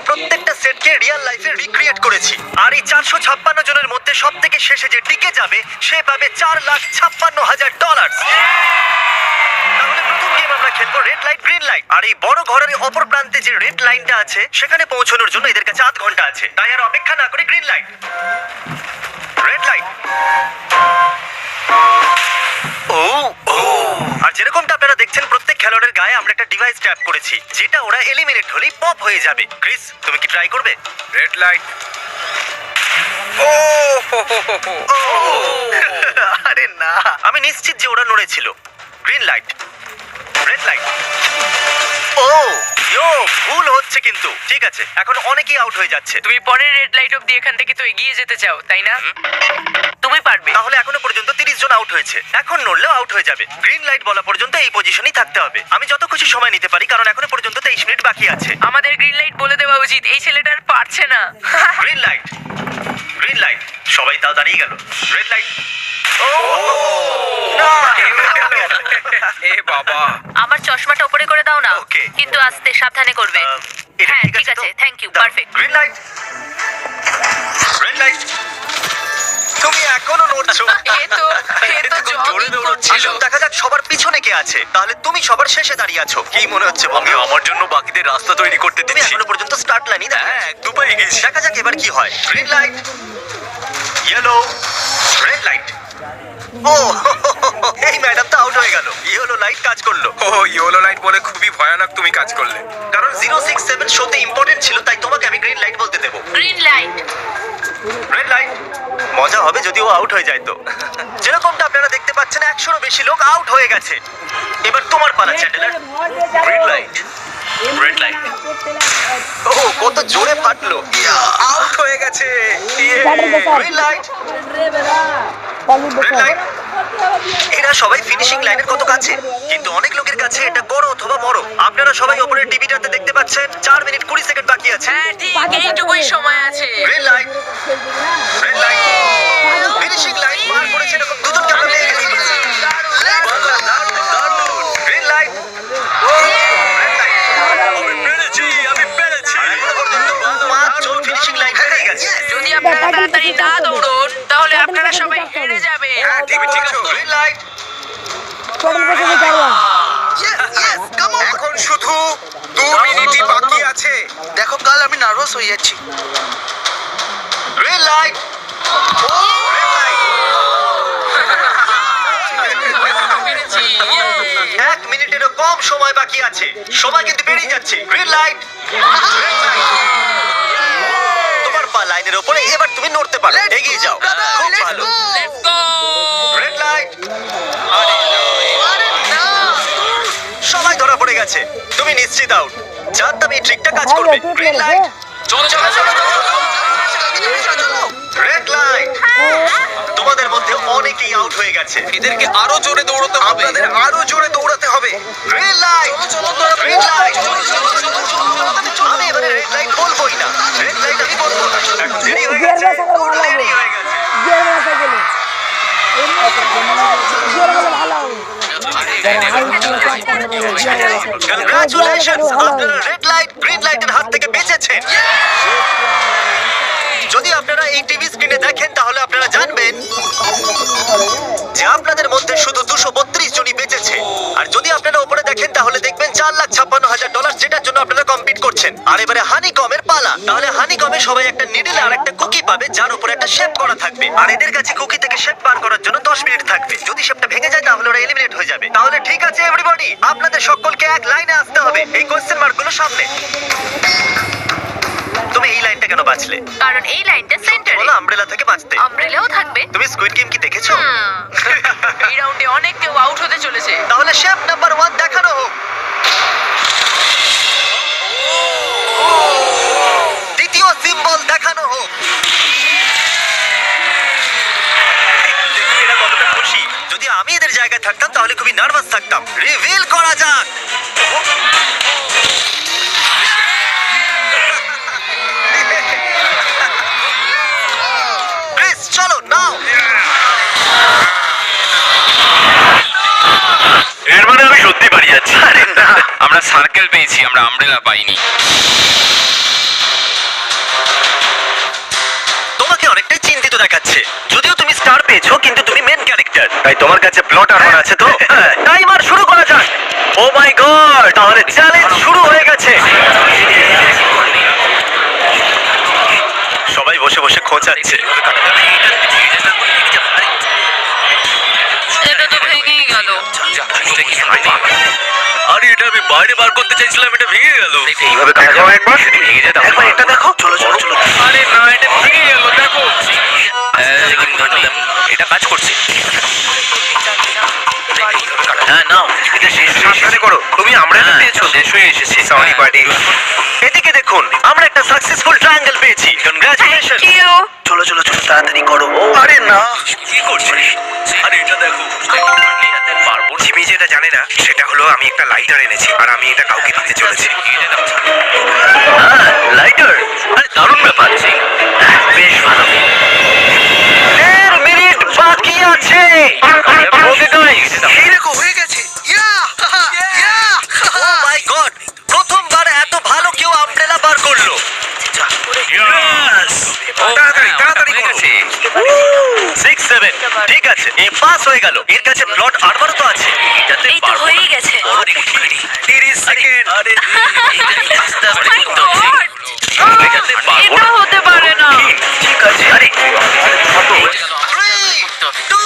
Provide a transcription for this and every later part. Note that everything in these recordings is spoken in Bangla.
প্রত্যেকটা সেটকে রিয়েল লাইফে রিক্রিয়েট করেছি। আর এই 456 জনের মধ্যে সব থেকে শেষে যে টিকে যাবে সে পাবে $4,56,000। তাহলে প্রথম গেম আমরা খেলবো রেড লাইট গ্রিন লাইট। আর এই বড় ঘরের অপর প্রান্তে যে রেড লাইনটা আছে সেখানে পৌঁছানোর জন্য এদের কাছে 8 ঘন্টা আছে। তাই আর অপেক্ষা না করে গ্রিন লাইট, রেড লাইট। আর যেরকমটা আপনারা দেখছেন প্রত্যেক খেলোয়াড়ের গায়ে আমরা একটা ডিভাইস ট্যাপ করেছি যেটা ওরা এলিমিনেট হলেই পপ হয়ে যাবে। ক্রিস, তুমি কি ট্রাই করবে? Red light. আরে না, আমি নিশ্চিত যে ওরা নড়েছিল। Green light, red light. ভুল হচ্ছে কিন্তু। ঠিক আছে, এখন অনেকেই আউট হয়ে যাচ্ছে। তুমি পরের রেড লাইট অব্দি এখান থেকে তো এগিয়ে যেতে চাও, তাই না? তুমি পারবে। তাহলে এখনো পর্যন্ত 30 জন আউট হয়েছে। এখন নড়লেও আউট হয়ে যাবে। গ্রিন লাইট বলা পর্যন্ত এই পজিশনেই থাকতে হবে। আমি যত খুশি সময় নিতে পারি কারণ এখনো পর্যন্ত 23 মিনিট বাকি আছে। আমাদের গ্রিন লাইট বলে দেওয়া উচিত, এই ছেলেটা আর পারছে না। Green light, green light. সবাই তাও দাঁড়িয়ে গেল। Red light. এ বাবা, আমার চশমাটা উপরে করে দাও না। Okay. কিন্তু আস্তে সাবধানে করবে। এটা হ্যাঁ, ঠিক ঠিক আছে, তো? থ্যাংক ইউ, দাও। Perfect. Green light, red light. তুমি এখনো নড়ছো। এ তো জোরে দৌড়চ্ছিল। আসুন দেখা যাক সবার পিছনে কে আছে। তাহলে তুমি সবার শেষে দাঁড়িয়ে আছো। কি মনে হচ্ছে বন্ধু? আমার জন্য বাকিদের রাস্তা তৈরি করতে তুমি এখনো পর্যন্ত স্টার্ট লাইনই দেখো। হ্যাঁ, এক দুপায়ে এগিয়েছি। দেখা যাক এবার কি হয়। Green light, yellow, red light. ও এই ম্যাডাম তো আউট হয়ে গেল। ইয়েলো লাইট কাজ করলো। ও ইয়েলো লাইট বলে খুবই ভয়ানক তুমি কাজ করলে। কারণ 067 শোতে ইম্পর্টেন্ট ছিল তাই তোমাকে আমি গ্রিন লাইট বলতে দেবো। Green light. Red light. মজা হবে যদি ও আউট হয়ে যায় তো। যেরকমটা আপনারা দেখতে পাচ্ছেন 100-এরও বেশি লোক আউট হয়ে গেছে। এবার তোমার পালা Chandler. Green light, red light. ও কত জোরে ফাটলো। আউট হয়ে গেছে। Green light, red light. এরা সবাই ফিনিশিং লাইনের কত কাছে, কিন্তু অনেক লোকের কাছে এটা বড় অথবা বড়। আপনারা সবাই উপরের টিভিটাতে দেখতে পাচ্ছেন 4 মিনিট 20 সেকেন্ড বাকি আছে। হ্যাঁ ঠিক, এইটুকুই সময় আছে। Green light, red light. Finishing line পার করেছে এরকম দুজনকে আমরা পেয়ে গেছি। Green light, red light. আমি পেরেছি। পাঁচজন ফিনিশিং লাইন পেরিয়ে গেছে। যদি আপনারা তাড়াতাড়ি না দৌড়ন তাহলে আপনারা সবাই হেরে যাবেন। হ্যাঁ, ঠিক ঠিক। Green light. এখন শুধু 2 মিনিটই বাকি আছে। দেখো কাল আমি নার্ভাস হয়ে যাচ্ছি। Green light, red light. পেরেছি। 1 মিনিটেরও কম সময় বাকি আছে। সময় কিন্তু বেরিয়ে যাচ্ছে। Green light, red light. তোমার পা লাইনের উপরে, এবার তুমি নড়তে পারো। এগিয়ে যাও। খুব ভালো। Let's go. Red light. সবাই ধরা পড়ে গেছে। তুমি নিশ্চিত আউট। জানতাম এই ট্রিকটা কাজ করবে। গ্রিন লাইট, চলো চলো চলো রেড লাইট। তোমাদের মধ্যে অনেকেই আউট হয়ে গেছে। এদেরকে আরো জোরে দৌড়াতে হবে। আপনাদের আরো জোরে দৌড়াতে হবে। Green light, green light. আমি এবারে রেড লাইট বলবোই না। রেড লাইট আমি বলবো না। এখন দেরি হয়ে গেছে। দেরি হয়ে গেছে। কংগ্রাচুলেশনস, আপনারা রেড লাইট গ্রিন লাইটের হাত থেকে বেঁচেছেন। যদি আপনারা এই টিভি স্ক্রিনে দেখেন তাহলে আপনারা জানবেন যে আপনাদের মধ্যে শুধু 232 জনই বেঁচেছে। আর যদি আপনারা উপরে দেখেন তাহলে দেখবেন $4,56,000 যেটার জন্য আপনারা কম্পিট করছেন। আর এবারে হানিকমের পালা। তাহলে হানিকমে সবাই একটা নিডল আর একটা কুকি পাবে যার উপরে একটা শেপ করা থাকবে। আর এদের কাছে কুকি থেকে শেপ বার করার জন্য 10 মিনিট থাকবে। যদি শেপটা ভেঙে যায় তাহলে ওরা এলিমিনেট হয়ে যাবে। তাহলে ঠিক আছে এভরিবডি, আপনাদের সকলকে এক লাইনে আসতে হবে এই কোশ্চেন মার্কগুলো সামনে। তুমি এই লাইনটা কেন বাঁচলে? কারণ এই লাইনটা সেন্টারে। বলো আমব্রেলা থেকে বাঁচতে। আমব্রেলাও থাকবে। তুমি স্কুইড গেম কি দেখেছো? এই রাউন্ডে অনেক কেউ আউট হতে চলেছে। তাহলে শেপ নাম্বার 1 দেখানো হোক। দ্বিতীয় সিম্বল দেখানো হোক। দেখুন এরা কতটা খুশি। যদি আমি এদের জায়গায় থাকতাম তাহলে খুবই নার্ভাস থাকতাম। রিভিল করা যাক। ক্রিস চলো নাও। এর মানে আমি সত্যি বাড়ি যাচ্ছি। আরে না, আমরা সার্কেল পেয়েছি, আমরা আমব্রেলা পাইনি। দেখাচ্ছে। যদিও তুমি স্টার পেয়েছো কিন্তু তুমি মেন ক্যারেক্টার, তাই তোমার কাছে প্লট আর্মার আছে তো? টাইমার শুরু করা যাক। ও মাই গড, তাহলে চ্যালেঞ্জ শুরু হয়ে গেছে। সবাই বসে বসে খোঁচাচ্ছে। এটা তো ভেঙেই গেল। আরে এটা আমি বাইরে বার করতে চাইছিলাম, এটা ভেঙে গেল। এইভাবে কাটা যাবে একবার ভেঙে যেত। একবার এটা দেখো চলো চলো চলো আরে না, এটা ভেঙে গেল, দেখো। এটা কাজ করছে। হ্যাঁ নাও, এটা শেষ সাবধানে করো তুমি আমরা পেয়েছো শেষ হয়ে এসেছে। সরি পার্টি এদিকে দেখুন, আমরা একটা সাকসেসফুল ট্রায়াঙ্গেল পেয়েছি। কনগ্রাচুলেশন। চলো চলো চলো তাড়াতাড়ি করো আরে না কি করছিস? আরে এটা দেখো, পারবো। জিমি যেটা জানে না সেটা হলো আমি একটা লাইটার এনেছি আর আমি এটা কাউকে দিতে চলেছি হ্যাঁ, লাইটার। আরে দারুণ ব্যাপার। বেশ ভালো। 1.5 মিনিট বাকি আছে। ওকে গাইস, এই দেখো হয়ে গেছে ইয়া ইয়া ও মাই গড, প্রথমবার এত ভালো কেউ আমব্রেলা বার করলো। তাড়াতাড়ি তাড়াতাড়ি করো 6-7 ঠিক আছে, এ পাস হয়ে গেল। এর কাছে প্লট আর্মারও তো আছে। এটাতে এই তো পারবো হয়েই না। গেছে। বড় মুশকিল। 30 সেকেন্ড আরে আস্তে আস্তে My করতে হচ্ছে। God! এটাতে পারবো এটা না। হতে পারে না। ঠিক আছে, আরে 3, 2,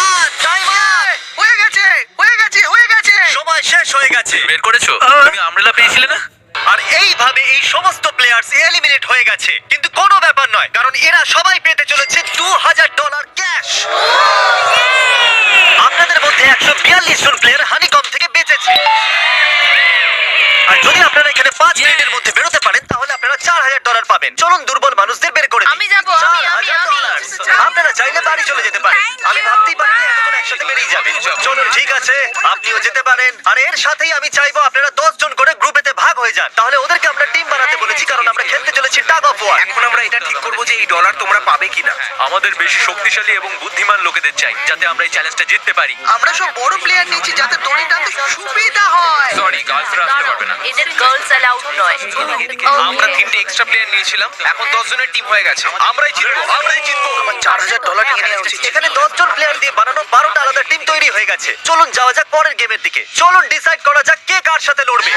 1 টাইমার। হয়ে গেছে হয়ে গেছে হয়ে গেছে সময় শেষ হয়ে গেছে। বের করেছো তুমি আমব্রেলা পেয়েছিলে না আর এইভাবে এই সমস্ত প্লেয়ার্স এলিমিনেট হয়ে গেছে। কিন্তু কোনো ব্যাপার নয়, কারণ এরা সবাই পেতে চলেছে $2000 ক্যাশ। আপনাদের মধ্যে 142 জন প্লেয়ার হানিকম থেকে বেঁচেছে। আর যদি আপনারা এখানে 5 মিনিটের মধ্যে বেরোতে পারেন তাহলে আপনারা $4000 পাবেন। চলুন দুর্বল মানুষদের বের করে দিই। আমি যাবো, আমি। $4000 আপনারা চাইলে বাড়ি চলে যেতে পারেন। আমি ভাবতেই পারিনি এতজন একসাথে বেরিয়ে যাবে। চলুন ঠিক আছে, আপনিও যেতে পারেন। আর এর সাথেই আমি চাইবো আপনারা 10 জন করে গ্রুপেতে ভাগ হয়ে যান। তাহলে ওদেরকে আমরা টিম বানাতে বলেছি, কারণ আমরা খেলতে চলেছি টাগ অফ ওয়ার। এখন আমরা এটা ঠিক করবো যে এই ডলার তোমরা পাবে কিনা আমাদের বেশি শক্তিশালী এবং বুদ্ধিমান লোকেদের চাই, যাতে আমরা এই চ্যালেঞ্জটা জিততে পারি। আমরা সব বড় প্লেয়ার নিচ্ছি যাতে দড়ি টানতে সুবিধা হয় সরি গার্লসরা আসতে পারবে না এদের গার্লস অ্যালাউড নয়। আমরা 3টে এক্সট্রা প্লেয়ার নিয়েছিলাম এখন 10 জনের টিম হয়ে গেছে আমরাই জিতবো আমরাই জিতবো আমার $4000 নিয়ে নেওয়া উচিত এখানে 10 জন প্লেয়ার দিয়ে বানানো 12টা আলাদা টিম তৈরি হয়ে গেছে। চলুন যাওয়া যাক পরের গেমের দিকে। চলুন ডিসাইড করা যাক কে কার সাথে লড়বে।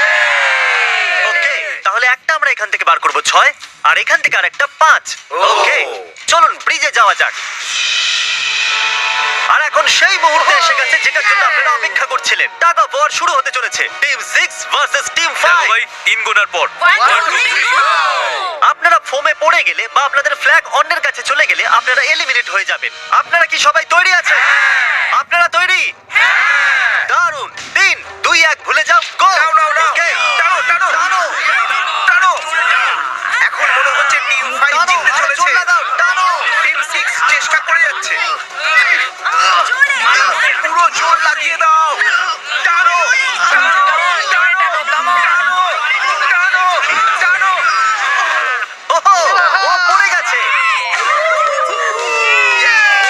ওকে, তাহলে একটা আমরা এখান থেকে বার করব 6, আর এখান থেকে আরেকটা 5। ওকে, চলুন ব্রিজে যাওয়া যাক। আর এখন সেই মুহূর্তে এসে গেছে যেটার জন্য আপনারা অপেক্ষা করছিলেন। টাগ অফ ওয়ার শুরু হতে চলেছে। Team 6 versus team 5। 3 গোনার পর আপনারা ফোমে পড়ে গেলে বা আপনাদের ফ্ল্যাগ অন্যের কাছে চলে গেলে আপনারা এলিমিনেট হয়ে যাবেন। আপনারা কি সবাই তৈরি আছেন? আপনারা তৈরি? দারুণ। 3, 2, 1 ভুলে যাও। গো। নাও, নাও, নাও। Okay. টানো, টানো। টানো। টানো এখন মনে হচ্ছে টিম 5 টানো, জিততে আরো জোর চলেছে লাগাও, টানো। টিম 6 চেষ্টা করে যাচ্ছে পুরো জোর লাগিয়ে দাও টানো টানো টানো টানো টানো ওহো, ও পড়ে গেছে।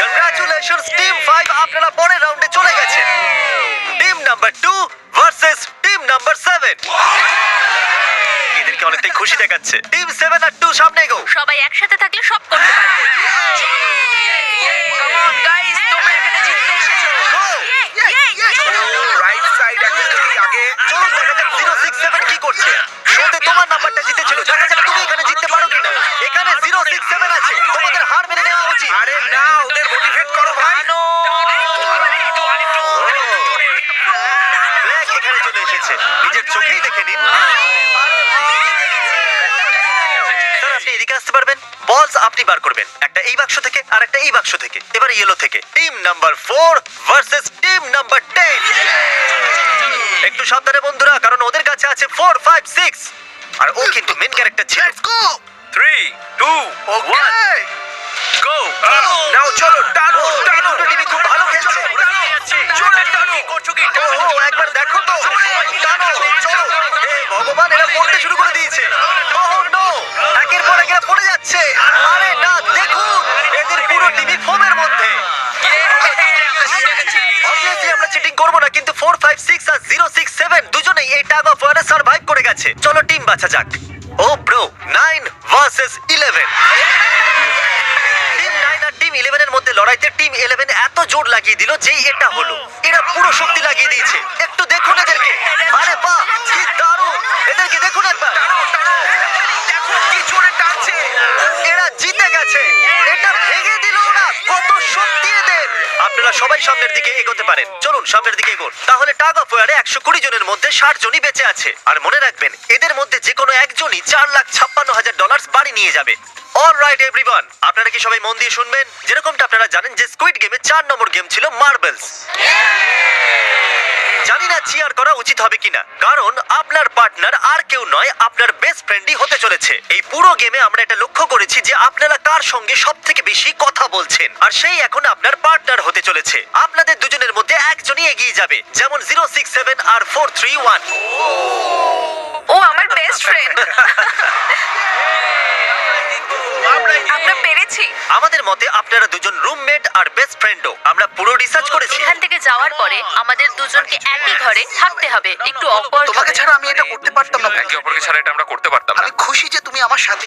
কংগ্রাচুলেশনস টিম 5, আপনারা পরের রাউন্ডে চলে গেছেন। Team number 2 versus team number 7। এদেরকে অনেকটাই খুশি দেখাচ্ছে। টিম 7 আর 2 সামনে এগো। সবাই একসাথে থাকলে সব করতে পারবে। Come on guys, তোমরা এখানে জিততে এসেছো। রাইট সাইড এখন থেকে আগে চলুন দেখা যাক 067 কি করছে। শোতে তোমার নাম্বারটা জিতেছিল, দেখা যাক তুমি এখানে জিততে পারো কিনা। এখানে 067 আছে, তোমাদের হার মেনে নেওয়া উচিত। আরে না ওদের মোটিভেট করো ভাই ব্ল্যাক এখানে চলে এসেছে, নিজের চোখেই দেখে নিন। স্যার আপনি এদিকে আসতে পারবেন? বলস আপনি বার করবেন, একটা এই বাক্স থেকে আর একটা এই বাক্স থেকে। এবার ইয়েলো থেকে। Team number 4 versus team number 10। একটু সাবধানে বন্ধুরা, কারণ ওদের কাছে আছে 4, 5, 6 আর ও কিন্তু মেন ক্যারেক্টার ছিল। লেটস গো 3, 2, 1 গো। নাও চলো টানো টানো দুটো টিমই খুব ভালো খেলছে। জোরে টানো ও একবার দেখো তো, টানো, চলো। হে ভগবান, এরা পড়তে শুরু করে দিয়েছে। ওহ নো, একের পর এক এরা পড়ে যাচ্ছে। আরে না, দেখুন এদের পুরো টিমই ফোমের মধ্যে। Obviously আমরা চিটিং করব না, কিন্তু 4, 5, 6 আর 067 দুজনেই এই টাগ অফ ওয়ারে সার্ভাইভ করে গেছে। চলো টিম বাছা যাক। ও ব্রো, 9 ভার্সেস 11। টিম 9 11 এর মধ্যে লড়াইতে টিম 11 এত জোর লাগিয়ে দিল যে এটা হলো। এরা পুরো শক্তি লাগিয়ে দিয়েছে। একটু দেখুন এদেরকে। আরে বাহ, কি দারুণ! এদেরকে দেখুন একবার। দেখো কি জোরে টানছে। এরা জিতে গেছে। এটা ভেঙে দিল ওরা। কত শক্তি এদের! আপনারা সবাই সামনের দিকে এগোতে পারেন। চলুন সামনের দিকে এগোন। তাহলে টাগ অফ ওয়ারে 120 জনের মধ্যে 60 জনই বেঁচে আছে। আর মনে রাখবেন, এদের মধ্যে যে কোনো একজনই $4,56,000 বাড়ি নিয়ে যাবে। অলরাইট এভরিওয়ান, আপনারা কি সবাই মন দিয়ে শুনবেন? যেরকমটা আপনারা জানেন যে স্কুইড গেমে 4 নম্বর গেম ছিল মার্বেলস। জানি না চিয়ার করা উচিত হবে কিনা, কারণ আপনার পার্টনার আর কেউ নয়, আপনার বেস্ট ফ্রেন্ডই হতে চলেছে। এই পুরো গেমে আমরা এটা লক্ষ্য করেছি যে আপনারা কার সঙ্গে সব থেকে বেশি কথা বলছেন, আর সেই এখন আপনার পার্টনার হতে চলেছে। আপনাদের দুজনের মধ্যে একজনই এগিয়ে যাবে, যেমন 067 আর 431। ও আমার বেস্ট ফ্রেন্ড। আমরা পেরেছি। আমাদের মতে আপনারা দুজন রুমমেট আর বেস্ট ফ্রেন্ডও। আমরা পুরো রিসার্চ করেছি। এখান থেকে যাওয়ার পরে আমাদের দুজনকে একই ঘরে থাকতে হবে। একটু অকওয়ার্ড তোমাকে ছাড়া আমি এটা করতে পারতাম না। একে অপরকে ছাড়া এটা আমরা করতে পারতাম না। আমি খুশি যে তুমি আমার সাথে